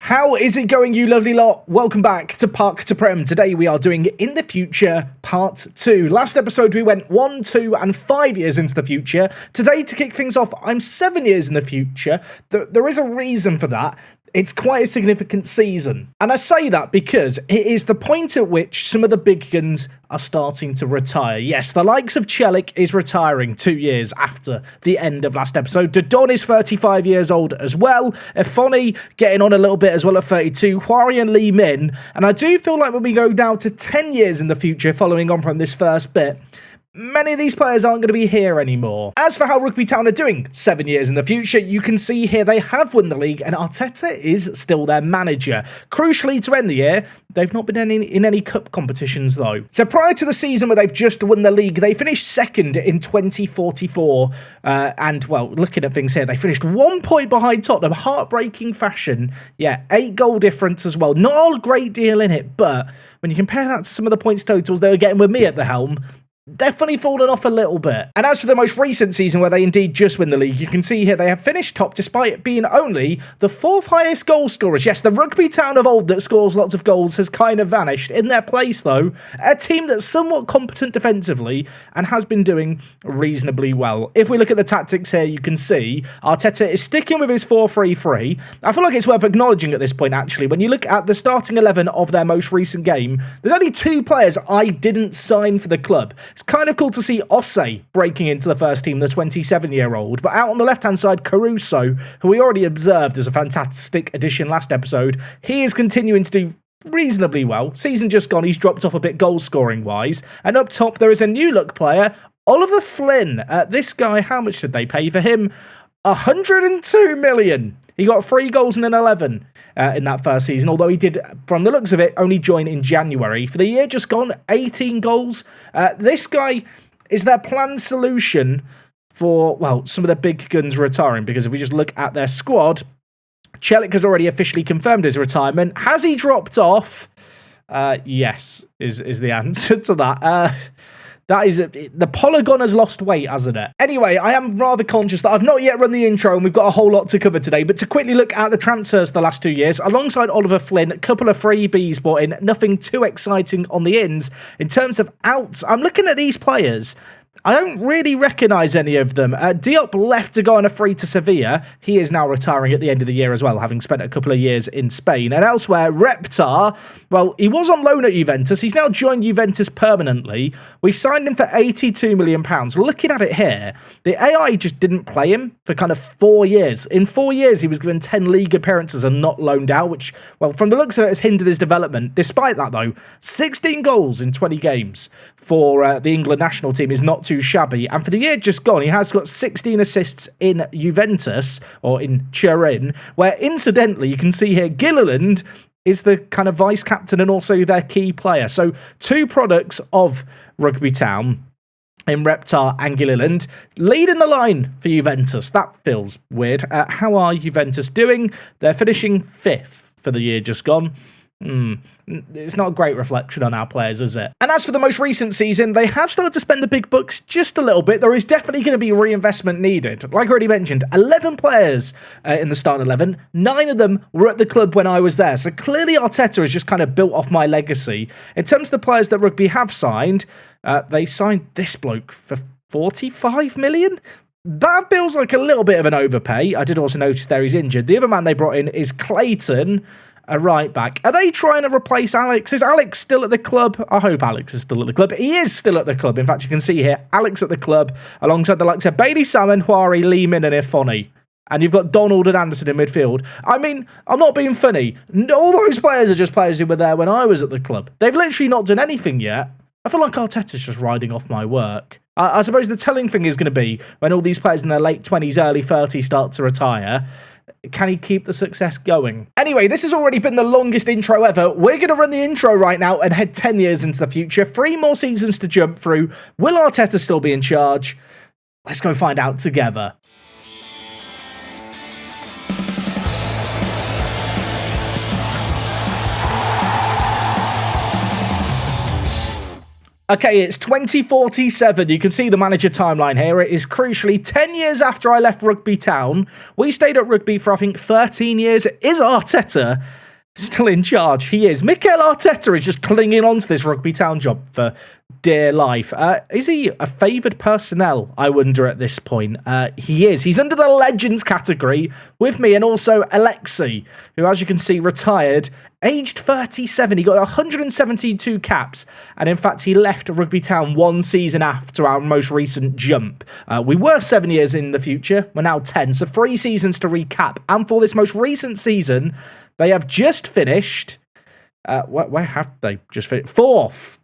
How is it going, you lovely lot? Welcome back to Park to Prem. Today we are doing In the Future Part 2. Last episode we went 1, 2 and 5 years into the future. Today, to kick things off, I'm 7 years in the future. There is a reason for that. It's quite a significant season. And I say that because it is the point at which some of the big guns are starting to retire. Yes, the likes of Chelik is retiring 2 years after the end of last episode. Dodon is 35 years old as well. Efoni getting on a little bit as well at 32. Hwari and Lee Min. And I do feel like when we go down to 10 years in the future, following on from this first bit, many of these players aren't going to be here anymore. As for how Rugby Town are doing 7 years in the future, you can see here they have won the league and Arteta is still their manager. Crucially, to end the year, they've not been in any cup competitions though. So prior to the season where they've just won the league, they finished second in 2044. And well, looking at things here, they finished 1 point behind Tottenham, heartbreaking fashion. Yeah, 8 goal difference as well. Not a great deal in it, but when you compare that to some of the points totals they were getting with me at the helm, definitely fallen off a little bit. And as for the most recent season where they indeed just win the league, you can see here they have finished top despite being only the 4th highest goal scorers. Yes, the Rugby Town of old that scores lots of goals has kind of vanished. In their place though, a team that's somewhat competent defensively and has been doing reasonably well. If we look at the tactics here, you can see Arteta is sticking with his 4-3-3. I feel like it's worth acknowledging at this point actually, when you look at the starting 11 of their most recent game, there's only 2 players I didn't sign for the club. It's kind of cool to see Osse breaking into the first team, the 27-year-old. But out on the left-hand side, Caruso, who we already observed as a fantastic addition last episode, he is continuing to do reasonably well. Season just gone, he's dropped off a bit goal-scoring-wise. And up top, there is a new-look player, Oliver Flynn. This guy, how much did they pay for him? 102 million. He got 3 goals and an 11 in that first season, although he did, from the looks of it, only join in January. For the year just gone, 18 goals. This guy is their planned solution for, well, some of the big guns retiring, because if we just look at their squad, Chelik has already officially confirmed his retirement. Has he dropped off? Yes, is the answer to that. That is, the Polygon has lost weight, hasn't it? Anyway, I am rather conscious that I've not yet run the intro and we've got a whole lot to cover today, but to quickly look at the transfers the last 2 years, alongside Oliver Flynn, a couple of freebies brought in, nothing too exciting on the ins. In terms of outs, I'm looking at these players. I don't really recognise any of them. Diop left to go on a free to Sevilla. He is now retiring at the end of the year as well, having spent a couple of years in Spain. And elsewhere, Reptar, well, he was on loan at Juventus. He's now joined Juventus permanently. We signed him for £82 million. Looking at it here, the AI just didn't play him for kind of 4 years. In 4 years, he was given 10 league appearances and not loaned out, which, well, from the looks of it, has hindered his development. Despite that, though, 16 goals in 20 games for the England national team is not too shabby. And for the year just gone, he has got 16 assists in Juventus, or in Turin, where incidentally, you can see here, Gilliland is the kind of vice captain and also their key player. So 2 products of Rugby Town in Reptar and Gilliland, leading the line for Juventus. That feels weird. How are Juventus doing? They're finishing 5th for the year just gone. It's not a great reflection on our players, is it? And as for the most recent season, they have started to spend the big bucks just a little bit. There is definitely going to be reinvestment needed. Like I already mentioned, 11 players in the starting 11. 9 of them were at the club when I was there. So clearly Arteta has just kind of built off my legacy. In terms of the players that Rugby have signed, they signed this bloke for 45 million. That feels like a little bit of an overpay. I did also notice there he's injured. The other man they brought in is Clayton, a right back. Are they trying to replace Alex? Is Alex still at the club? I hope Alex is still at the club. He is still at the club. In fact, you can see here, Alex at the club, alongside the likes of Bailey Salmon, Hwari, Lee Min and Efoni. And you've got Donald and Anderson in midfield. I mean, I'm not being funny. All those players are just players who were there when I was at the club. They've literally not done anything yet. I feel like Arteta's just riding off my work. I suppose the telling thing is going to be when all these players in their late 20s, early 30s start to retire, can he keep the success going? Anyway, this has already been the longest intro ever. We're going to run the intro right now and head 10 years into the future. 3 more seasons to jump through. Will Arteta still be in charge? Let's go find out together. Okay, it's 2047. You can see the manager timeline here. It is crucially 10 years after I left Rugby Town. We stayed at Rugby for, I think, 13 years. Is Arteta still in charge? He is. Mikel Arteta is just clinging on to this Rugby Town job for dear life. Is he a favoured personnel, I wonder, at this point? He is. He's under the Legends category with me, and also Alexi, who, as you can see, retired, aged 37. He got 172 caps, and in fact, he left Rugby Town 1 season after our most recent jump. We were 7 years in the future. We're now 10, so 3 seasons to recap. And for this most recent season, they have just finished... where have they just finished? Fourth.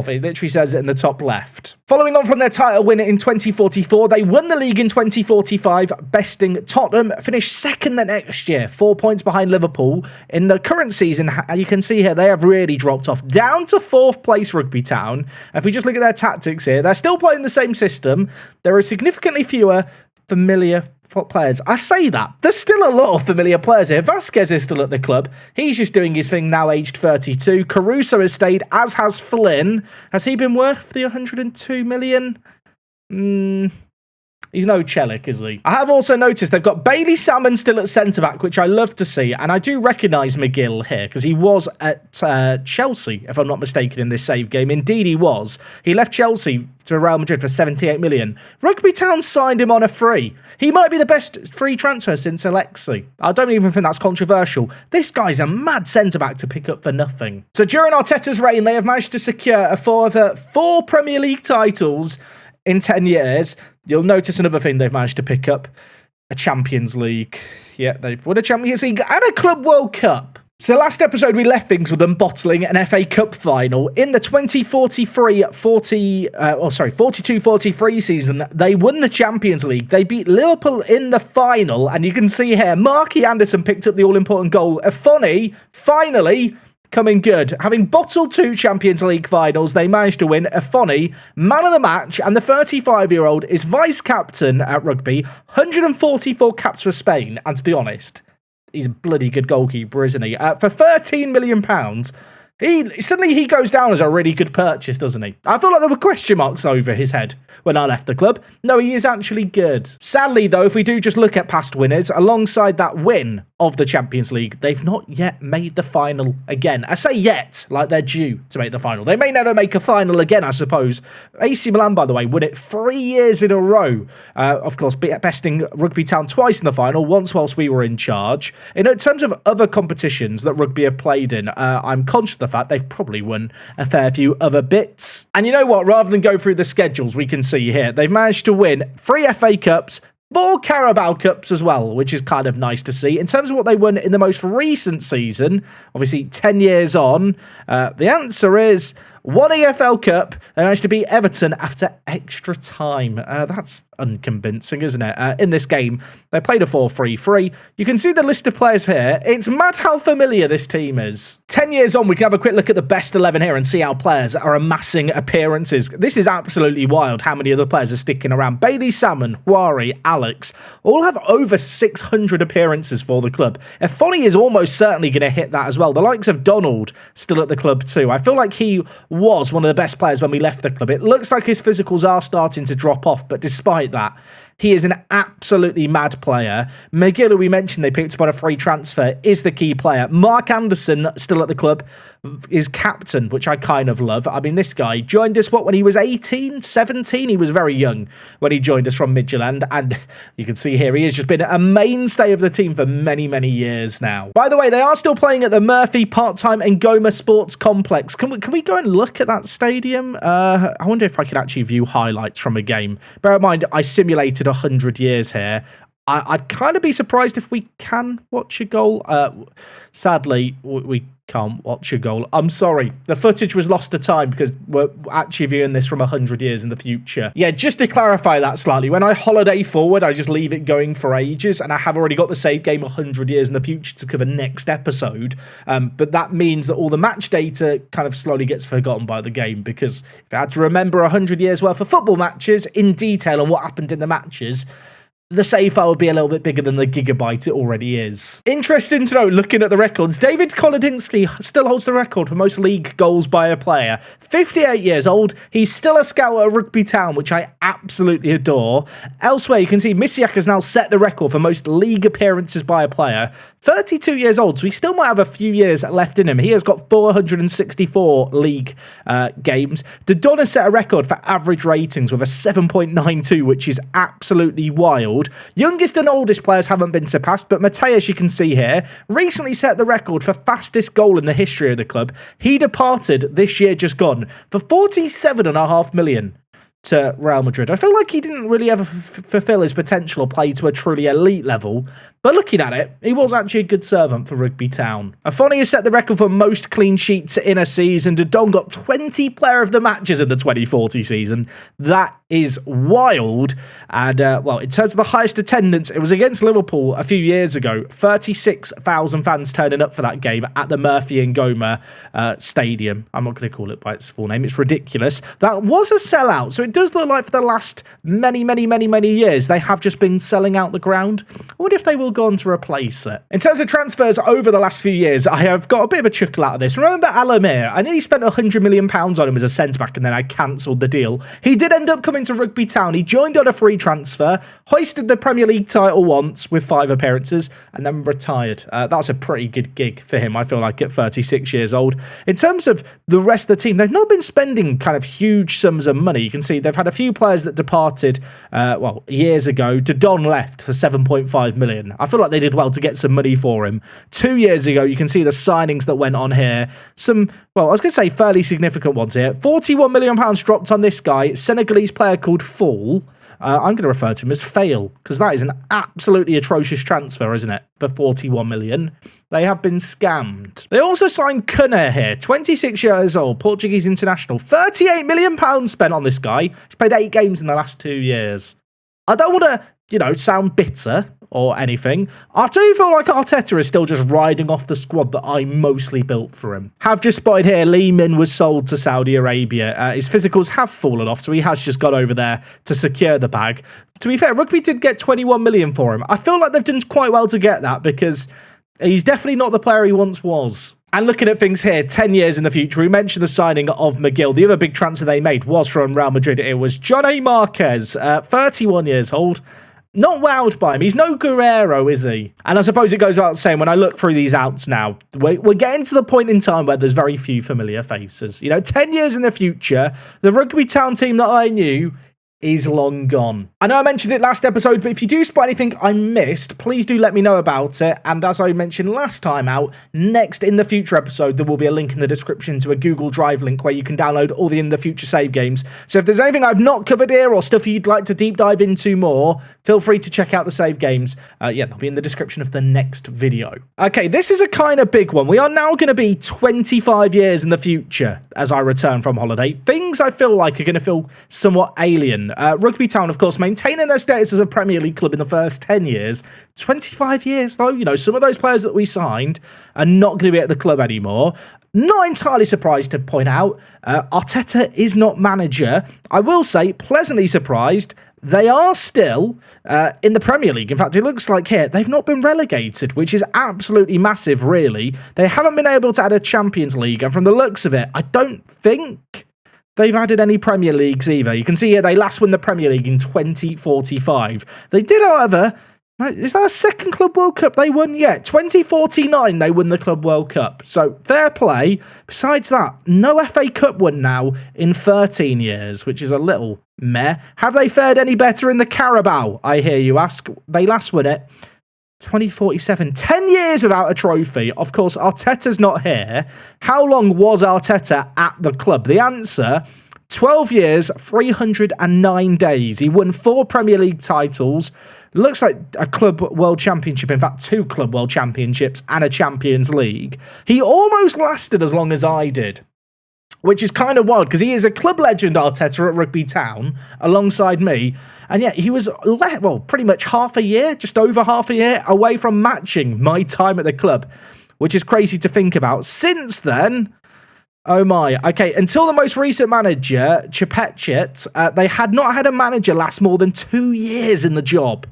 It literally says it in the top left. Following on from their title win in 2044, they won the league in 2045, besting Tottenham, finished second the next year, 4 points behind Liverpool. In the current season, you can see here, they have really dropped off, down to 4th place Rugby Town. If we just look at their tactics here, they're still playing the same system. There are significantly fewer familiar players. I say that. There's still a lot of familiar players here. Vasquez is still at the club. He's just doing his thing now, aged 32. Caruso has stayed, as has Flynn. Has he been worth the 102 million? He's no Chelik, is he? I have also noticed they've got Bailey Salmon still at centre-back, which I love to see, and I do recognise McGill here, because he was at Chelsea, if I'm not mistaken, in this save game. Indeed, he was. He left Chelsea to Real Madrid for 78 million. Rugby Town signed him on a free. He might be the best free transfer since Alexi. I don't even think that's controversial. This guy's a mad centre-back to pick up for nothing. So during Arteta's reign, they have managed to secure a further 4 Premier League titles in 10 years. You'll notice another thing they've managed to pick up. A Champions League. Yeah, they've won a Champions League and a Club World Cup. So last episode, we left things with them bottling an FA Cup final. In the 42-43 season, they won the Champions League. They beat Liverpool in the final. And you can see here, Marky Anderson picked up the all-important goal. Afoni, finally, coming good. Having bottled 2 Champions League finals, they managed to win. Afoni, man of the match, and the 35-year-old is vice-captain at Rugby. 144 caps for Spain, and to be honest, he's a bloody good goalkeeper, isn't he? For £13 million, he goes down as a really good purchase, doesn't he? I feel like there were question marks over his head when I left the club. No, he is actually good. Sadly, though, if we do just look at past winners, alongside that win of the Champions League, they've not yet made the final again. I say yet, like they're due to make the final. They may never make a final again, I suppose. AC Milan, by the way, won it 3 years in a row. Of course, besting Rugby Town twice in the final, once whilst we were in charge. In terms of other competitions that Rugby have played in, I'm conscious of the fact they've probably won a fair few other bits. And you know what? Rather than go through the schedules we can see here, they've managed to win 3 FA Cups, 4 Carabao Cups as well, which is kind of nice to see. In terms of what they won in the most recent season, obviously 10 years on, the answer is 1 EFL Cup. They managed to beat Everton after extra time. That's unconvincing, isn't it? In this game, they played a 4-3-3. You can see the list of players here. It's mad how familiar this team is. 10 years on, we can have a quick look at the best 11 here and see how players are amassing appearances. This is absolutely wild how many other players are sticking around. Bailey Salmon, Huari, Alex, all have over 600 appearances for the club. Afoni is almost certainly going to hit that as well. The likes of Donald still at the club too. I feel like he was one of the best players when we left the club. It looks like his physicals are starting to drop off, but despite that, he is an absolutely mad player. McGill, who we mentioned they picked up on a free transfer, is the key player. Mark Anderson, still at the club, is captain, which I kind of love. I mean, this guy joined us, when he was 18, 17? He was very young when he joined us from Midtjylland, and you can see here he has just been a mainstay of the team for many, many years now. By the way, they are still playing at the Murphy Part-Time Ngoma Sports Complex. Can we go and look at that stadium? I wonder if I could actually view highlights from a game. Bear in mind, I simulated 100 years here. I'd kind of be surprised if we can watch a goal. Sadly, we can't watch a goal. I'm sorry. The footage was lost to time because we're actually viewing this from 100 years in the future. Yeah, just to clarify that slightly, when I holiday forward, I just leave it going for ages, and I have already got the save game 100 years in the future to cover next episode. But that means that all the match data kind of slowly gets forgotten by the game, because if I had to remember 100 years worth of football matches in detail and what happened in the matches, the save file would be a little bit bigger than the gigabyte it already is. Interesting to note, looking at the records, David Kolodinsky still holds the record for most league goals by a player. 58 years old, he's still a scout at Rugby Town, which I absolutely adore. Elsewhere, you can see Misiak has now set the record for most league appearances by a player. 32 years old, so he still might have a few years left in him. He has got 464 league games. Addons has set a record for average ratings with a 7.92, which is absolutely wild. Youngest and oldest players haven't been surpassed, but Mateus, you can see here, recently set the record for fastest goal in the history of the club. He departed this year just gone for 47.5 million. To Real Madrid. I feel like he didn't really ever fulfill his potential or play to a truly elite level, but looking at it, he was actually a good servant for Rugby Town. Afoni has set the record for most clean sheets in a season. Addons got 20 player of the matches in the 2040 season. That is wild. And, well, in terms of the highest attendance, it was against Liverpool a few years ago. 36,000 fans turning up for that game at the Murphy and Goma Stadium. I'm not going to call it by its full name. It's ridiculous. That was a sellout, so it does look like for the last many years, they have just been selling out the ground. I wonder if they will go on to replace it. In terms of transfers over the last few years, I have got a bit of a chuckle out of this. Remember Alamir? I nearly spent £100 million on him as a centre-back and then I cancelled the deal. He did end up coming to Rugby Town. He joined on a free transfer, hoisted the Premier League title once with 5 appearances and then retired. That's a pretty good gig for him, I feel like, at 36 years old. In terms of the rest of the team, they've not been spending kind of huge sums of money. You can see they've had a few players that departed, years ago. Addons left for 7.5 million. I feel like they did well to get some money for him. 2 years ago, you can see the signings that went on here. Some, well, I was going to say fairly significant ones here. £41 million dropped on this guy, Senegalese player called Fall. I'm going to refer to him as Fail, because that is an absolutely atrocious transfer, isn't it? For 41 million. They have been scammed. They also signed Cunha here, 26 years old, Portuguese international. £38 million spent on this guy. He's played 8 games in the last 2 years. I don't want to, sound bitter or anything. I do feel like Arteta is still just riding off the squad that I mostly built for him. Have just spotted here, Lee Min was sold to Saudi Arabia. His physicals have fallen off, so he has just got over there to secure the bag. To be fair, Rugby did get 21 million for him. I feel like they've done quite well to get that because he's definitely not the player he once was. And looking at things here, 10 years in the future, we mentioned the signing of McGill. The other big transfer they made was from Real Madrid. It was Johnny Marquez, 31 years old. Not wowed by him. He's no Guerrero, is he? And I suppose it goes without saying, when I look through these outs now, we're getting to the point in time where there's very few familiar faces. 10 years in the future, the Rugby Town team that I knew is long gone. I know I mentioned it last episode, but if you do spot anything I missed, please do let me know about it. And as I mentioned last time out, next In the Future episode, there will be a link in the description to a Google Drive link where you can download all the In the Future save games. So if there's anything I've not covered here or stuff you'd like to deep dive into more, feel free to check out the save games. They'll be in the description of the next video. Okay, this is a kind of big one. We are now going to be 25 years in the future as I return from holiday. Things I feel like are going to feel somewhat alien. Rugby Town, of course, maintaining their status as a Premier League club in the first 10 years. 25 years, though, some of those players that we signed are not going to be at the club anymore. Not entirely surprised to point out, Arteta is not manager. I will say, pleasantly surprised, they are still in the Premier League. In fact, it looks like here, they've not been relegated, which is absolutely massive, really. They haven't been able to add a Champions League, and from the looks of it, I don't think they've added any Premier Leagues either. You can see here they last won the Premier League in 2045. They did, however, is that a second Club World Cup they won yet? 2049 they won the Club World Cup. So fair play. Besides that, no FA Cup won now in 13 years, which is a little meh. Have they fared any better in the Carabao, I hear you ask? They last won it 2047, 10 years without a trophy. Of course, Arteta's not here. How long was Arteta at the club? The answer, 12 years, 309 days. He won 4 Premier League titles. Looks like a Club World Championship. In fact, 2 Club World Championships and a Champions League. He almost lasted as long as I did, which is kind of wild because he is a club legend, Arteta, at Rugby Town alongside me. And yet he was, pretty much half a year, just over half a year away from matching my time at the club, which is crazy to think about. Since then, oh my. Okay, until the most recent manager, Chepetchit, they had not had a manager last more than 2 years in the job.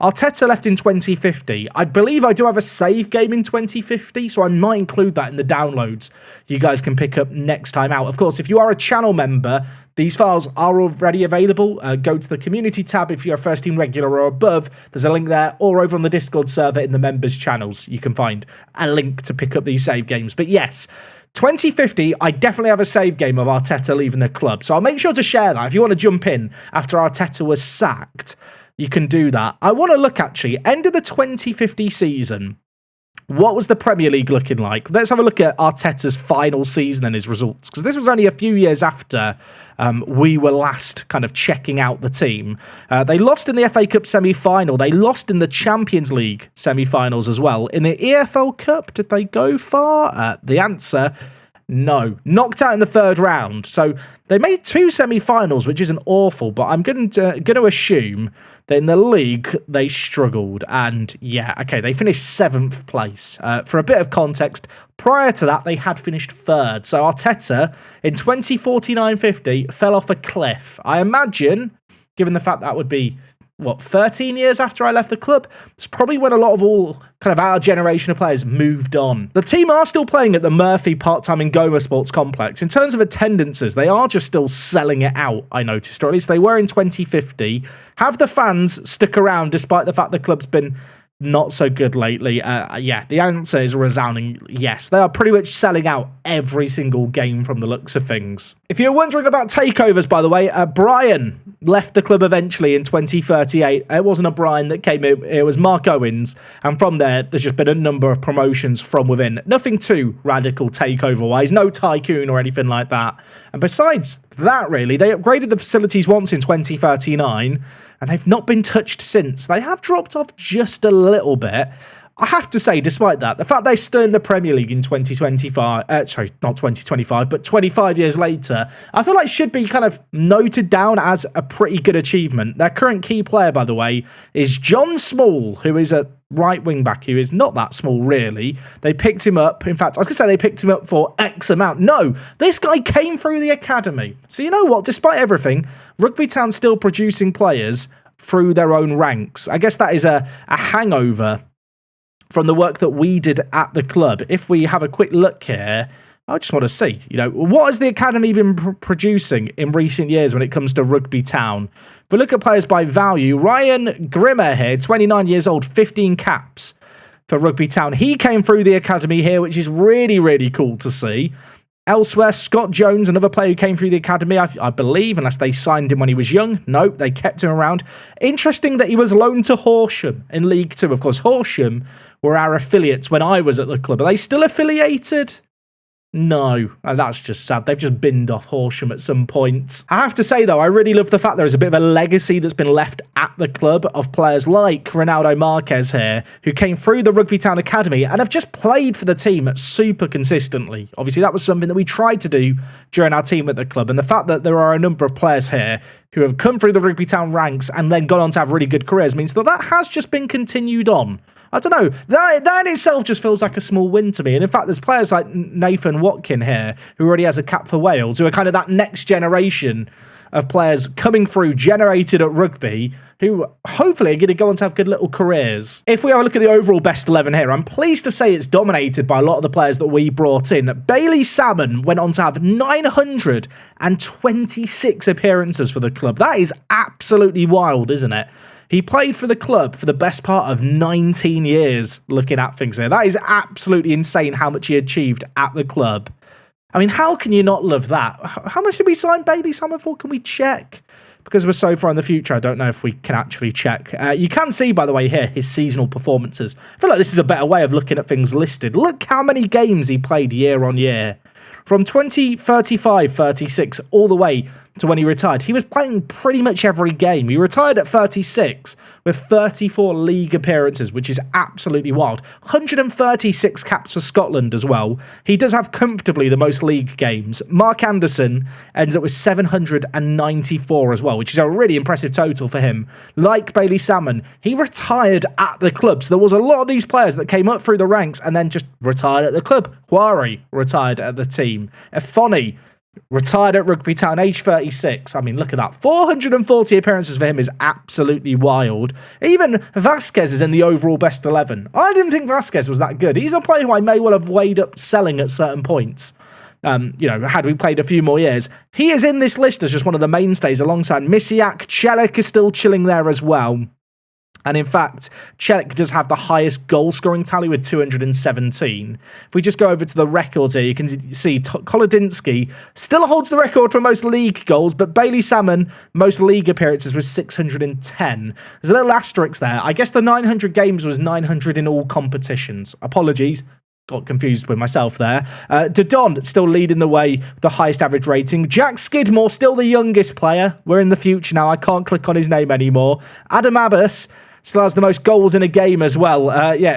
Arteta left in 2050. I believe I do have a save game in 2050, so I might include that in the downloads you guys can pick up next time out. Of course, if you are a channel member, these files are already available. Go to the community tab if you're a first team regular or above. There's a link there, or over on the Discord server in the members channels, you can find a link to pick up these save games. But yes, 2050, I definitely have a save game of Arteta leaving the club. So I'll make sure to share that. If you want to jump in after Arteta was sacked, you can do that. I want to look, actually, end of the 2050 season. What was the Premier League looking like? Let's have a look at Arteta's final season and his results, because this was only a few years after we were last kind of checking out the team. They lost in the FA Cup semi-final. They lost in the Champions League semi-finals as well. In the EFL Cup, did they go far? The answer, no. Knocked out in the third round. So they made 2 semi-finals, which isn't awful, but I'm going to assume that in the league, they struggled. And yeah, okay, they finished 7th place. For a bit of context, prior to that, they had finished 3rd. So Arteta, in 2049-50, fell off a cliff. I imagine, given the fact that would be, 13 years after I left the club? It's probably when a lot of all kind of our generation of players moved on. The team are still playing at the Murphy part-time in Goma Sports Complex. In terms of attendances, they are just still selling it out, I noticed, or at least they were in 2050. Have the fans stuck around despite the fact the club's been not so good lately? Yeah, the answer is a resounding yes. They are pretty much selling out every single game from the looks of things. If you're wondering about takeovers, by the way, Brian left the club eventually in 2038. It wasn't a Brian that came in, it was Mark Owens. And from there, there's just been a number of promotions from within. Nothing too radical takeover-wise, no tycoon or anything like that. And besides that, really, they upgraded the facilities once in 2039, and they've not been touched since. They have dropped off just a little bit. I have to say, despite that, the fact they're still in the Premier League in 2025, sorry, not 2025, but 25 years later, I feel like should be kind of noted down as a pretty good achievement. Their current key player, by the way, is John Small, who is a right wing back, who is not that small, really. They picked him up. In fact, I was going to say they picked him up for X amount. No, this guy came through the academy. So you know what? Despite everything, Rugby Town's still producing players through their own ranks. I guess that is a hangover from the work that we did at the club. If we have a quick look here, I just want to see, what has the academy been producing in recent years when it comes to Rugby Town? If we look at players by value, Ryan Grimmer here, 29 years old, 15 caps for Rugby Town. He came through the academy here, which is really, really cool to see. Elsewhere, Scott Jones, another player who came through the academy, I believe, unless they signed him when he was young. Nope, they kept him around. Interesting that he was loaned to Horsham in League 2. Of course, Horsham were our affiliates when I was at the club. Are they still affiliated? No, that's just sad. They've just binned off Horsham at some point. I have to say, though, I really love the fact there is a bit of a legacy that's been left at the club of players like Ronaldo Marquez here, who came through the Rugby Town Academy and have just played for the team super consistently. Obviously, that was something that we tried to do during our team at the club, and the fact that there are a number of players here who have come through the Rugby Town ranks and then gone on to have really good careers means that has just been continued on. I don't know, that in itself just feels like a small win to me. And in fact, there's players like Nathan Watkin here, who already has a cap for Wales, who are kind of that next generation of players coming through, generated at rugby, who hopefully are going to go on to have good little careers. If we have a look at the overall best 11 here, I'm pleased to say it's dominated by a lot of the players that we brought in. Bailey Salmon went on to have 926 appearances for the club. That is absolutely wild, isn't it? He played for the club for the best part of 19 years, looking at things here. That is absolutely insane how much he achieved at the club. I mean, how can you not love that? How much did we sign Bailey Salmon for? Can we check? Because we're so far in the future, I don't know if we can actually check. You can see, by the way, here, his seasonal performances. I feel like this is a better way of looking at things listed. Look how many games he played year on year. From 2035-36 all the way to when he retired, he was playing pretty much every game. He retired at 36 with 34 league appearances, which is absolutely wild. 136 caps for Scotland as well. He does have comfortably the most league games. Mark Anderson ended up with 794 as well, which is a really impressive total for him. Like Bailey Salmon, he retired at the club. So there was a lot of these players that came up through the ranks and then just retired at the club. Huari retired at the team. Efoni Retired at Rugby Town, age 36. I mean, look at that. 440 appearances for him is absolutely wild. Even Vasquez is in the overall best 11. I didn't think Vasquez was that good. He's a player who I may well have weighed up selling at certain points. Had we played a few more years. He is in this list as just one of the mainstays alongside Misiak. Celik is still chilling there as well. And in fact, Celik does have the highest goal-scoring tally with 217. If we just go over to the records here, you can see Kolodinsky still holds the record for most league goals, but Bailey Salmon, most league appearances with 610. There's a little asterisk there. I guess the 900 games was 900 in all competitions. Apologies. Got confused with myself there. Addons still leading the way, the highest average rating. Jack Skidmore, still the youngest player. We're in the future now. I can't click on his name anymore. Adam Abbas still has the most goals in a game as well.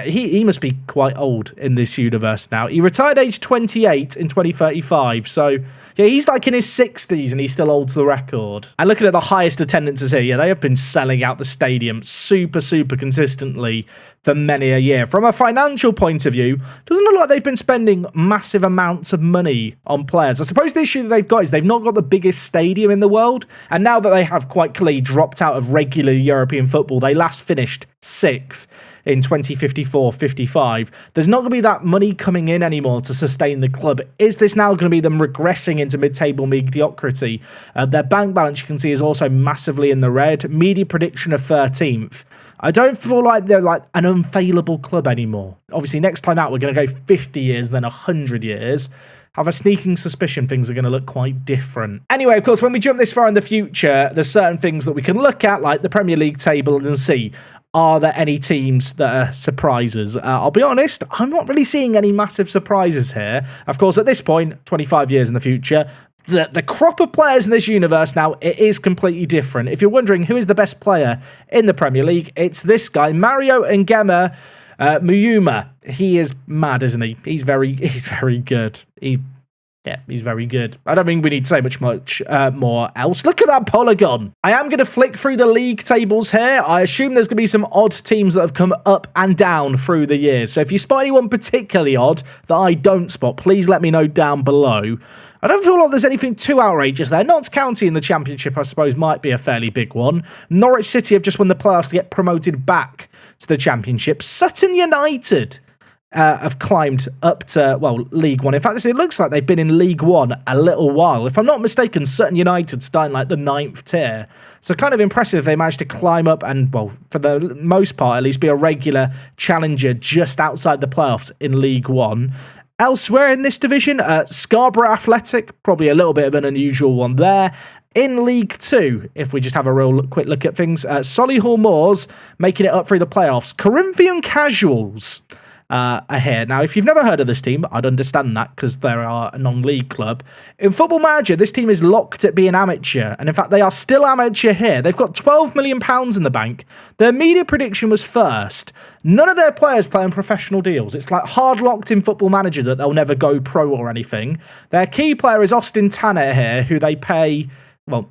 He must be quite old in this universe now. He retired age 28 in 2035. So, yeah, he's like in his 60s and he still holds the record. And looking at the highest attendances here, they have been selling out the stadium super consistently for many a year. From a financial point of view, doesn't look like they've been spending massive amounts of money on players. I suppose the issue that they've got is they've not got the biggest stadium in the world, and now that they have quite clearly dropped out of regular European football, they last finished 6th in 2054-55. There's not going to be that money coming in anymore to sustain the club. Is this now going to be them regressing into mid-table mediocrity? Their bank balance, you can see, is also massively in the red. Media prediction of 13th. I don't feel like they're like an unfailable club anymore. Obviously, next time out, we're going to go 50 years, then 100 years. I have a sneaking suspicion things are going to look quite different. Anyway, of course, when we jump this far in the future, there's certain things that we can look at, like the Premier League table, and see, are there any teams that are surprises? I'll be honest, I'm not really seeing any massive surprises here. Of course, at this point, 25 years in the future, the crop of players in this universe now, it is completely different. If you're wondering who is the best player in the Premier League, it's this guy, Mario Ngema Muyuma. He is mad, isn't he? He's very good. He's very good. I don't think we need to say much more else. Look at that polygon. I am going to flick through the league tables here. I assume there's going to be some odd teams that have come up and down through the years. So if you spot anyone particularly odd that I don't spot, please let me know down below. I don't feel like there's anything too outrageous there. Notts County in the Championship, I suppose, might be a fairly big one. Norwich City have just won the playoffs to get promoted back to the Championship. Sutton United have climbed up to, League One. In fact, it looks like they've been in League One a little while. If I'm not mistaken, Sutton United starting like the 9th tier. So kind of impressive they managed to climb up and, for the most part, at least be a regular challenger just outside the playoffs in League One. Elsewhere in this division, Scarborough Athletic, probably a little bit of an unusual one there. In League 2, if we just have a real quick look at things, Solihull Moors making it up through the playoffs. Corinthian Casuals are here. Now, if you've never heard of this team, I'd understand that because they are a non-league club. In Football Manager, this team is locked at being amateur, and in fact, they are still amateur here. They've got £12 million in the bank. Their media prediction was first. None of their players play on professional deals. It's like hard locked in Football Manager that they'll never go pro or anything. Their key player is Austin Tanner here, who they pay,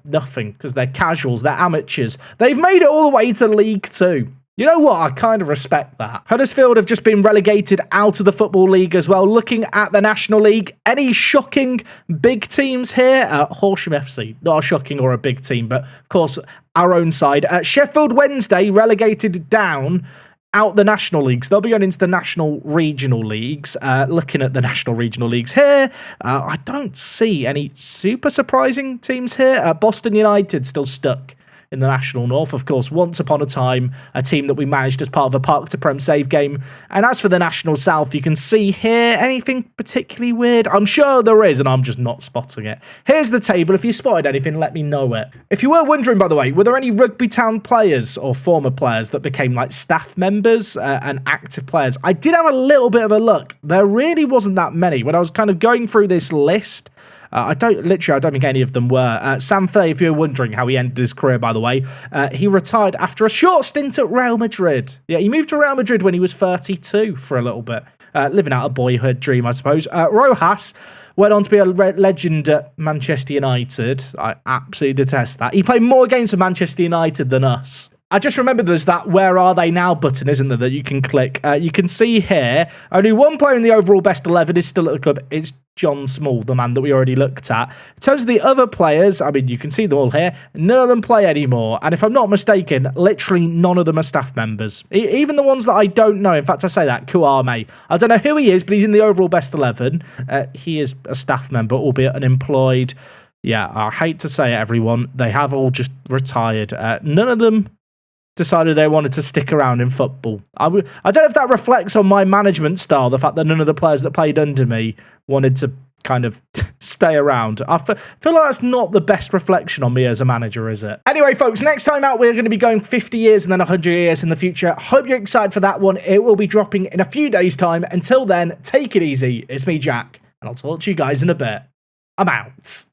nothing because they're casuals, they're amateurs. They've made it all the way to League 2. You know what? I kind of respect that. Huddersfield have just been relegated out of the Football League as well. Looking at the National League, any shocking big teams here? Horsham FC, not a shocking or a big team, but of course, our own side. Sheffield Wednesday relegated down out the National Leagues. They'll be going into the National Regional Leagues. Looking at the National Regional Leagues here, I don't see any super surprising teams here. Boston United still stuck in the National North. Of course, once upon a time, a team that we managed as part of a Park to Prem save game. And as for the National South, you can see here, anything particularly weird? I'm sure there is, and I'm just not spotting it. Here's the table. If you spotted anything, let me know it. If you were wondering, by the way, were there any Rugby Town players or former players that became like staff members and active players? I did have a little bit of a look. There really wasn't that many. When I was kind of going through this list, I don't think any of them were. Sam Fay, if you're wondering how he ended his career, by the way, he retired after a short stint at Real Madrid. Yeah, he moved to Real Madrid when he was 32 for a little bit, living out a boyhood dream, I suppose. Rojas went on to be a legend at Manchester United. I absolutely detest that. He played more games for Manchester United than us. I just remembered there's that "Where Are They Now" button, isn't there, that you can click. You can see here, only one player in the overall best 11 is still at the club. It's John Small, the man that we already looked at. In terms of the other players, I mean, you can see them all here. None of them play anymore. And if I'm not mistaken, literally none of them are staff members. Even the ones that I don't know. In fact, I say that, Kuame. I don't know who he is, but he's in the overall best 11. He is a staff member, albeit unemployed. Yeah, I hate to say it, everyone. They have all just retired. None of them decided they wanted to stick around in football. I don't know if that reflects on my management style, the fact that none of the players that played under me wanted to kind of stay around. I feel like that's not the best reflection on me as a manager, is it? Anyway, folks, next time out, we're going to be going 50 years and then 100 years in the future. Hope you're excited for that one. It will be dropping in a few days' time. Until then, take it easy. It's me, Jack, and I'll talk to you guys in a bit. I'm out.